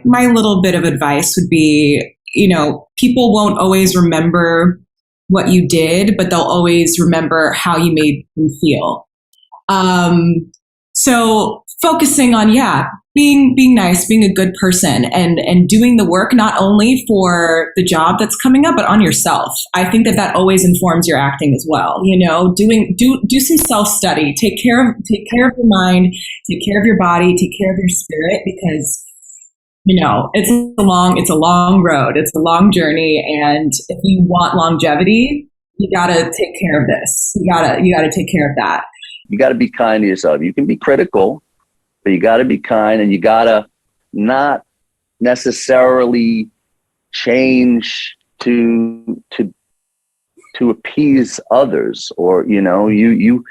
my little bit of advice would be, people won't always remember what you did, but they'll always remember how you made them feel. So focusing on, being nice, being a good person, and doing the work not only for the job that's coming up, but on yourself. I think that always informs your acting as well. Do some self-study. Take care of your mind, take care of your body, take care of your spirit, because it's a long road. It's a long journey. And if you want longevity, you gotta take care of this. You gotta take care of that. You gotta be kind to yourself. You can be critical, but you gotta be kind, and you gotta not necessarily change to appease others, or, you're you,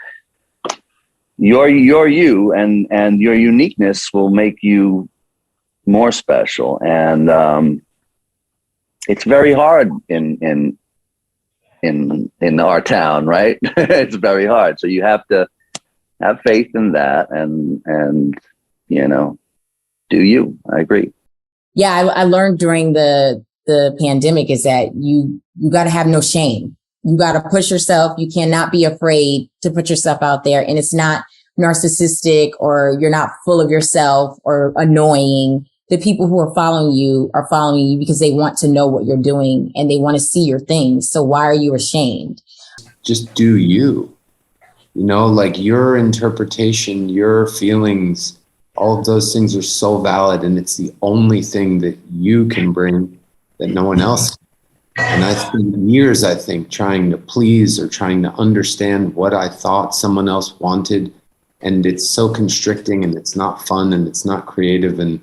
and your uniqueness will make you more special. And it's very hard in our town, right? It's very hard. So you have to have faith in that, and do you. I agree. Yeah, I learned during the pandemic is that you got to have no shame. You got to push yourself. You cannot be afraid to put yourself out there. And it's not narcissistic, or you're not full of yourself or annoying. The people who are following you because they want to know what you're doing and they want to see your things. So why are you ashamed? Just do you. Like your interpretation, your feelings, all of those things are so valid, and it's the only thing that you can bring that no one else can. And I spent years, trying to please or trying to understand what I thought someone else wanted. And it's so constricting, and it's not fun, and it's not creative. And,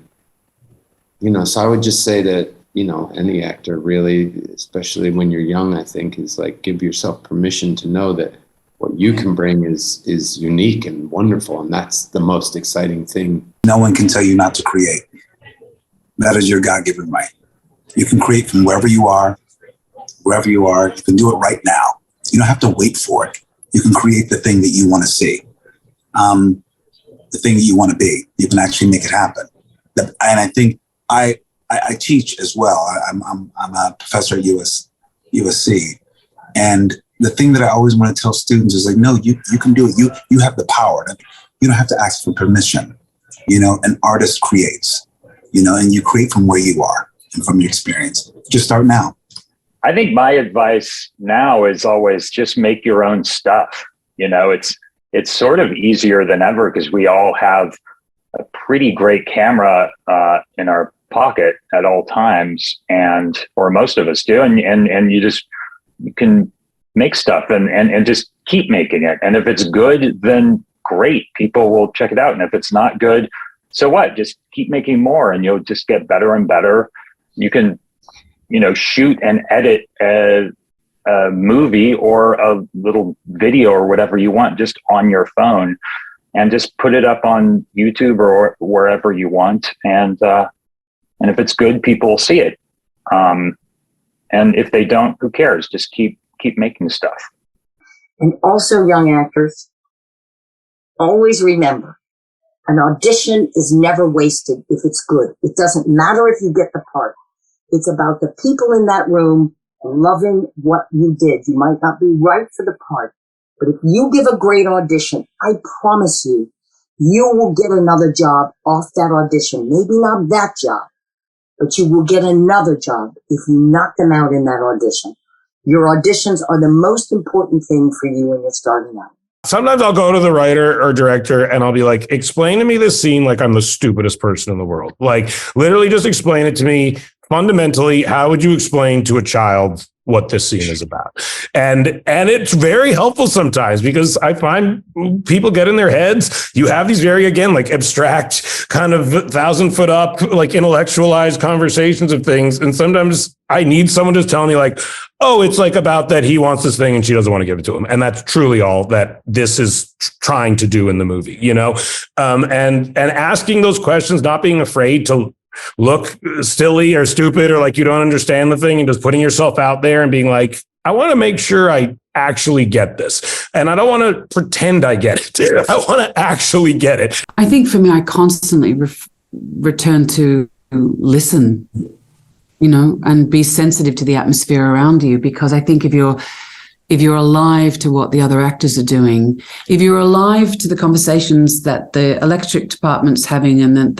so I would just say that, any actor really, especially when you're young, I think is like, give yourself permission to know that what you can bring is unique and wonderful. And that's the most exciting thing. No one can tell you not to create. That is your God-given right. You can create from wherever you are. You can do it right now. You don't have to wait for it. You can create the thing that you want to see, the thing that you want to be. You can actually make it happen. And I think I teach as well. I'm a professor at USC, and the thing that I always want to tell students is like, no, you can do it. You have the power. You don't have to ask for permission. An artist creates, and you create from where you are and from your experience. Just start now. I think my advice now is always just make your own stuff. It's sort of easier than ever because we all have a pretty great camera in our pocket at all times, or most of us do, and you can make stuff and just keep making it. And if it's good, then great, people will check it out. And if it's not good, so what? Just keep making more, and you'll just get better and better. You can, shoot and edit a movie or a little video or whatever you want just on your phone, and just put it up on YouTube or wherever you want. And if it's good, people will see it. And if they don't, who cares? Just keep making stuff. And also, young actors, always remember, an audition is never wasted if it's good. It doesn't matter if you get the part. It's about the people in that room loving what you did. You might not be right for the part, but if you give a great audition, I promise you, you will get another job off that audition. Maybe not that job, but you will get another job if you knock them out in that audition. Your auditions are the most important thing for you when you're starting out. Sometimes I'll go to the writer or director and I'll be like, explain to me this scene like I'm the stupidest person in the world. Like, literally just explain it to me. Fundamentally, how would you explain to a child what this scene is about? And it's very helpful sometimes, because I find people get in their heads. You have these very, again, like abstract kind of 1,000-foot up, like intellectualized conversations of things. And sometimes I need someone to tell me like, oh, it's like about that he wants this thing and she doesn't want to give it to him. And that's truly all that this is trying to do in the movie, and asking those questions, not being afraid to look silly or stupid or like you don't understand the thing, and just putting yourself out there and being like, I want to make sure I actually get this. And I don't want to pretend I get it. I want to actually get it. I think for me, I constantly return to listen, and be sensitive to the atmosphere around you. Because I think if you're alive to what the other actors are doing, if you're alive to the conversations that the electric department's having and that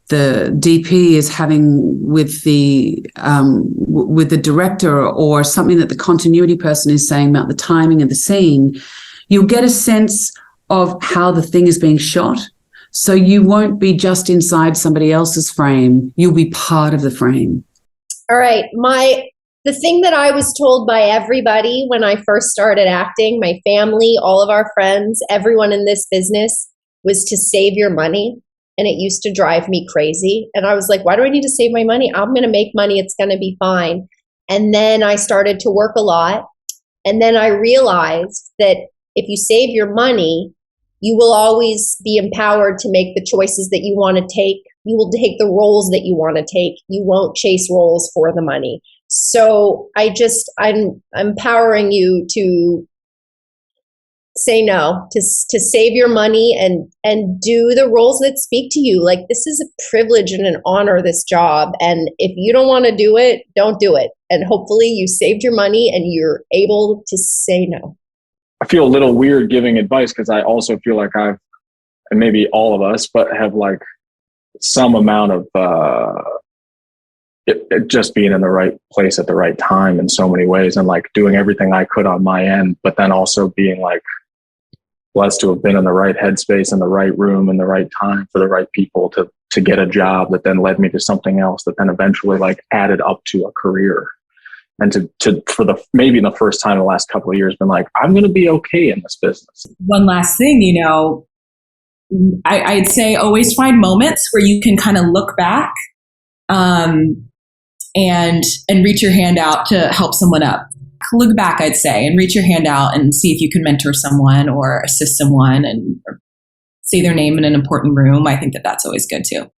the DP is having with the director, or something that the continuity person is saying about the timing of the scene, you'll get a sense of how the thing is being shot. So you won't be just inside somebody else's frame. You'll be part of the frame. All right. The thing that I was told by everybody when I first started acting, my family, all of our friends, everyone in this business, was to save your money. And it used to drive me crazy. And I was like, why do I need to save my money? I'm going to make money. It's going to be fine. And then I started to work a lot. And then I realized that if you save your money, you will always be empowered to make the choices that you want to take. You will take the roles that you want to take. You won't chase roles for the money. So I'm empowering you to say no, to save your money and do the roles that speak to you. Like, this is a privilege and an honor, this job. And if you don't want to do it, don't do it. And hopefully you saved your money and you're able to say no. I feel a little weird giving advice because I also feel like and maybe all of us, but have like some amount of it just being in the right place at the right time in so many ways, and like doing everything I could on my end, but then also being like blessed to have been in the right headspace, in the right room, in the right time for the right people to get a job that then led me to something else that then eventually like added up to a career. And to for maybe the first time in the last couple of years been like, I'm going to be okay in this business. One last thing, I'd say always find moments where you can kind of look back and reach your hand out to help someone up. Look back, I'd say, and reach your hand out and see if you can mentor someone or assist someone or say their name in an important room. I think that's always good too.